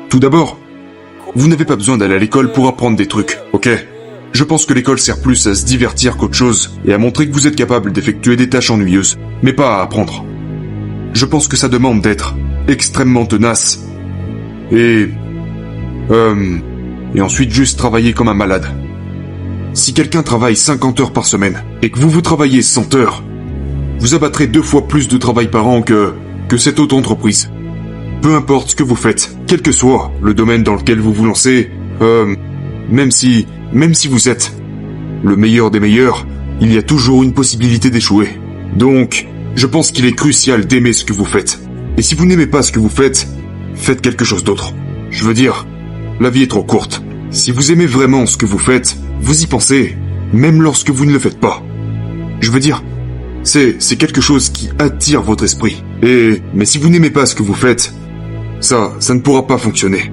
Tout d'abord, vous n'avez pas besoin d'aller à l'école pour apprendre des trucs, ok? Je pense que l'école sert plus à se divertir qu'autre chose et à montrer que vous êtes capable d'effectuer des tâches ennuyeuses, mais pas à apprendre. Je pense que ça demande d'être extrêmement tenace et ensuite juste travailler comme un malade. Si quelqu'un travaille 50 heures par semaine et que vous travaillez 100 heures, vous abattrez 2 fois plus de travail par an que cette autre entreprise. Peu importe ce que vous faites, quel que soit le domaine dans lequel vous vous lancez, même si vous êtes le meilleur des meilleurs, il y a toujours une possibilité d'échouer. Donc, je pense qu'il est crucial d'aimer ce que vous faites. Et si vous n'aimez pas ce que vous faites, faites quelque chose d'autre. Je veux dire, la vie est trop courte. Si vous aimez vraiment ce que vous faites, vous y pensez, même lorsque vous ne le faites pas. Je veux dire, c'est quelque chose qui attire votre esprit. Mais si vous n'aimez pas ce que vous faites, ça ne pourra pas fonctionner.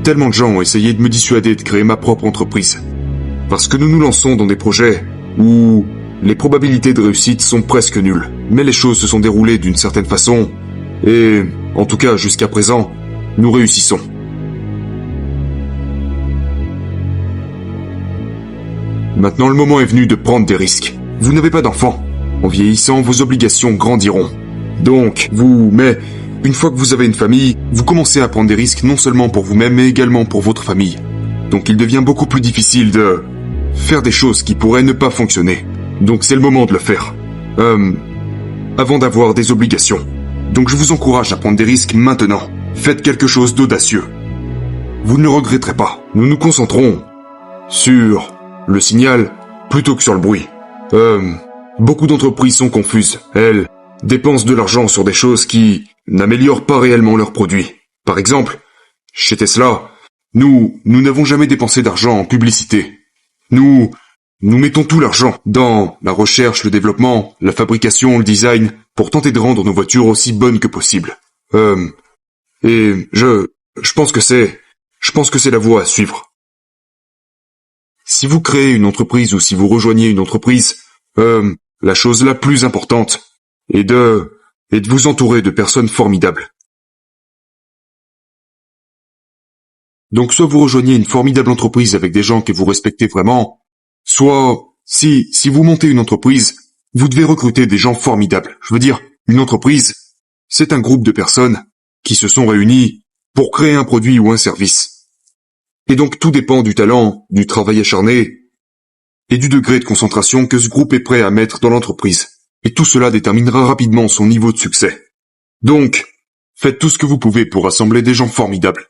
Tellement de gens ont essayé de me dissuader de créer ma propre entreprise. Parce que nous nous lançons dans des projets où les probabilités de réussite sont presque nulles. Mais les choses se sont déroulées d'une certaine façon, et, en tout cas jusqu'à présent, nous réussissons. Maintenant, le moment est venu de prendre des risques. Vous n'avez pas d'enfants. En vieillissant, vos obligations grandiront. Donc, mais une fois que vous avez une famille, vous commencez à prendre des risques non seulement pour vous-même, mais également pour votre famille. Donc il devient beaucoup plus difficile de faire des choses qui pourraient ne pas fonctionner. Donc c'est le moment de le faire. Avant d'avoir des obligations. Donc je vous encourage à prendre des risques maintenant. Faites quelque chose d'audacieux. Vous ne le regretterez pas. Nous nous concentrons sur le signal plutôt que sur le bruit. Beaucoup d'entreprises sont confuses. Elles dépensent de l'argent sur des choses qui n'améliorent pas réellement leurs produits. Par exemple, chez Tesla, nous n'avons jamais dépensé d'argent en publicité. Nous mettons tout l'argent dans la recherche, le développement, la fabrication, le design, pour tenter de rendre nos voitures aussi bonnes que possible. Et je pense que c'est la voie à suivre. Si vous créez une entreprise ou si vous rejoignez une entreprise, la chose la plus importante est de vous entourer de personnes formidables. Donc soit vous rejoignez une formidable entreprise avec des gens que vous respectez vraiment, soit, si vous montez une entreprise, vous devez recruter des gens formidables. Je veux dire, une entreprise, c'est un groupe de personnes qui se sont réunies pour créer un produit ou un service. Et donc tout dépend du talent, du travail acharné et du degré de concentration que ce groupe est prêt à mettre dans l'entreprise. Et tout cela déterminera rapidement son niveau de succès. Donc, faites tout ce que vous pouvez pour rassembler des gens formidables.